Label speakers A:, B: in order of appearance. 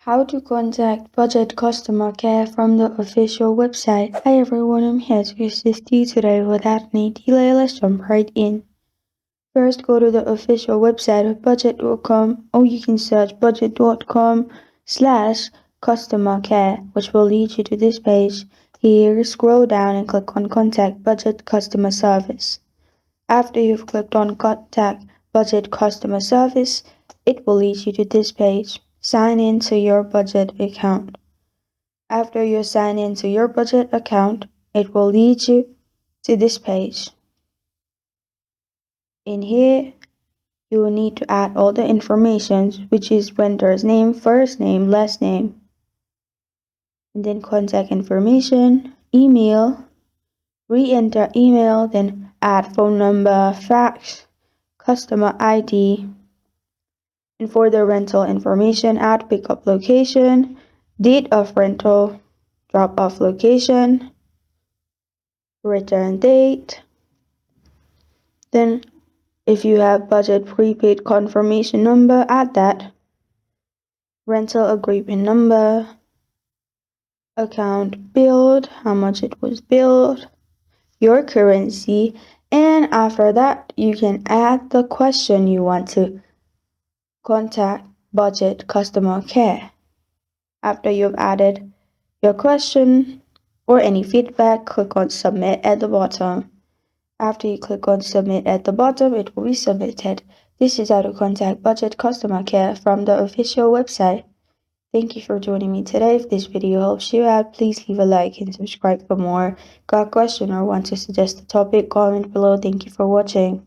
A: How to contact Budget Customer Care from the official website. Hi everyone, I'm here to assist you today. Without any delay, let's jump right in. First, go to the official website of budget.com, or you can search budget.com/customer care, which will lead you to this page. Here, scroll down and click on Contact Budget Customer Service. After you've clicked on Contact Budget Customer Service, it will lead you to this page. Sign in to your budget account. After you sign in to your budget account, it will lead you to this page. In here, you will need to add all the information, which is vendor's name, first name, last name, and then contact information, email, re-enter email, then add phone number, fax, customer ID, and for the rental information, add pickup location, date of rental, drop-off location, return date. Then if you have budget prepaid confirmation number, add that. Rental agreement number, account billed, how much it was billed, your currency, and after that you can add the question you want to contact Budget Customer Care. After you've added your question or any feedback, click on Submit at the bottom. After you click on Submit at the bottom, it will be submitted. This is how to contact Budget Customer Care from the official website. Thank you for joining me today. If this video helps you out, please leave a like and subscribe for more. Got a question or want to suggest a topic? Comment below. Thank you for watching.